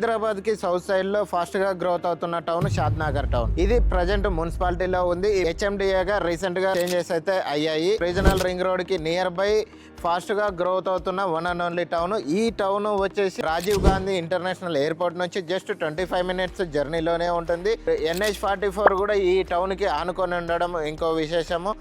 హైదరాబాద్ కి south side లో fast గా గ్రోత్ అవుతున్న టౌన్ షాద్నగర్ టౌన్. ఇది ప్రజెంట్ మున్సిపాలిటీలో ఉంది. HMDA గా రీసెంట్ గా చేంజెస్ అయితే అయ్యాయి. రీజనల్ రింగ్ రోడ్ కి నియర్ బై ఫాస్ట్ గా గ్రోత్ అవుతున్న వన్ అండ్ ఓన్లీ టౌన్. ఈ టౌన్ వచ్చేసి రాజీవ్ గాంధీ ఇంటర్నేషనల్ ఎయిర్పోర్ట్ నుంచి జస్ట్ 25 మినిట్స్ జర్నీలోనే ఉంటుంది. NH44 కూడా ఈ టౌన్ కి ఆనుకొని ఉండడం ఇంకో విశేషము.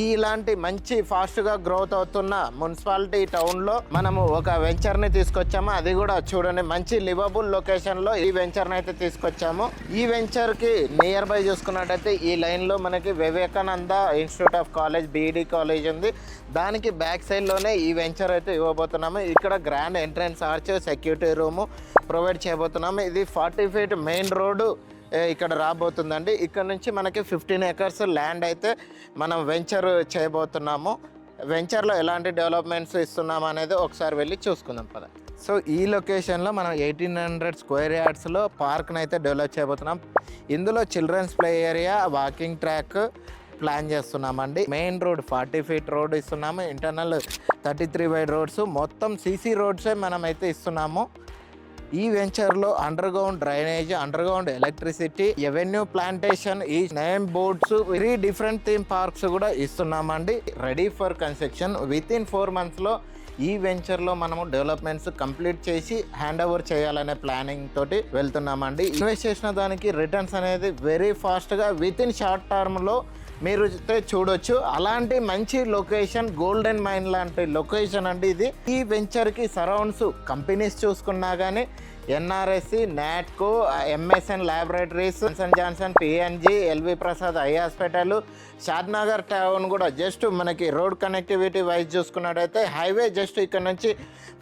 ఇలాంటి మంచి ఫాస్ట్ గా గ్రోత్ అవుతున్న మున్సిపాలిటీ టౌన్ లో మనము ఒక వెంచర్ ని తీసుకొచ్చాము. అది కూడా చూడండి, మంచి లివబుల్ లొకేషన్ లో ఈ వెంచర్ ని అయితే తీసుకొచ్చాము. ఈ వెంచర్ కి నియర్ బై చూసుకున్నట్టయితే ఈ లైన్ లో మనకి Vivekananda institute of college BEd college ఉంది. దానికి బ్యాక్ సైడ్ లోనే ఈ వెంచర్ అయితే ఇవ్వబోతున్నాము. ఇక్కడ grand entrance arch, security room provide చేయబోతున్నాము. ఇది 40 ఫీట్ మెయిన్ రోడ్డు ఇక్కడ రాబోతుందండి. ఇక్కడ నుంచి మనకి 15 ఎకర్స్ ల్యాండ్ అయితే మనం వెంచర్ చేయబోతున్నాము. వెంచర్లో ఎలాంటి డెవలప్మెంట్స్ ఇస్తున్నాము అనేది ఒకసారి వెళ్ళి చూసుకుందాం పద. సో ఈ లొకేషన్లో మనం 1800 స్క్వేర్ యార్డ్స్లో పార్క్ని అయితే డెవలప్ చేయబోతున్నాం. ఇందులో children's play area, walking track plan చేస్తున్నామండి. మెయిన్ రోడ్ 40 ఫీట్ రోడ్ ఇస్తున్నాము. ఇంటర్నల్ 33 వైడ్ రోడ్స్, మొత్తం CC రోడ్సే మనం అయితే ఇస్తున్నాము. ఈ వెంచర్లో underground drainage, underground electricity, avenue plantation, ఈ name boards, 3 different theme parks కూడా ఇస్తున్నామండి. Ready for construction. వితిన్ 4 మంత్స్లో ఈ వెంచర్లో మనము డెవలప్మెంట్స్ కంప్లీట్ చేసి హ్యాండ్ ఓవర్ చేయాలనే ప్లానింగ్ తోటి వెళ్తున్నామండి. ఇన్వెస్ట్ చేసిన దానికి రిటర్న్స్ అనేది వెరీ ఫాస్ట్గా వితిన్ షార్ట్ టర్మ్లో మీరు చూడొచ్చు. అలాంటి మంచి లొకేషన్, గోల్డెన్ మైన్ లాంటి లొకేషన్ అండి ఇది. ఈ వెంచర్కి సరౌండ్స్ కంపెనీస్ చూసుకున్నా కానీ NRSC, NATCO, MSN laboratories, Johnson, PNG, LV Prasad eye hospital, Shadnagar town కూడా జస్ట్ మనకి రోడ్ కనెక్టివిటీ వైజ్ చూసుకున్నట్టయితే హైవే జస్ట్ ఇక్కడ నుంచి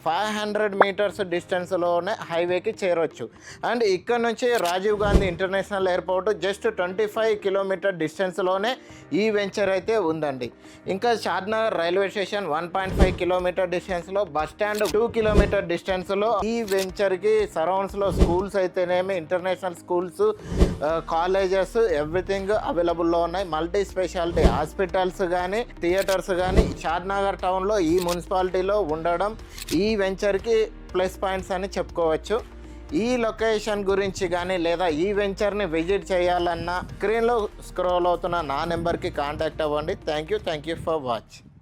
500 మీటర్స్ డిస్టెన్స్లోనే హైవేకి చేరవచ్చు. అండ్ ఇక్కడ నుంచి Rajiv Gandhi international airport just 25 kilometre డిస్టెన్స్లోనే ఈ వెంచర్ అయితే ఉందండి. ఇంకా షాద్నగర్ రైల్వే స్టేషన్ 1.5 కిలోమీటర్ డిస్టెన్స్లో, బస్ స్టాండ్ 2 కిలోమీటర్ డిస్టెన్స్లో ఈ వెంచర్కి సరౌండ్స్లో స్కూల్స్ అయితేనేమి, ఇంటర్నేషనల్ స్కూల్స్, కాలేజెస్, ఎవ్రీథింగ్ అవైలబుల్లో ఉన్నాయి. మల్టీ స్పెషాలిటీ హాస్పిటల్స్ కానీ, థియేటర్స్ కానీ షాద్నగర్ టౌన్లో ఈ మున్సిపాలిటీలో ఉండడం ఈ వెంచర్కి ప్లస్ పాయింట్స్ అని చెప్పుకోవచ్చు. ఈ లొకేషన్ గురించి కానీ లేదా ఈ వెంచర్ని విజిట్ చేయాలన్నా స్క్రీన్లో స్క్రోల్ అవుతున్న నా నెంబర్కి కాంటాక్ట్ అవ్వండి. Thank you for watch.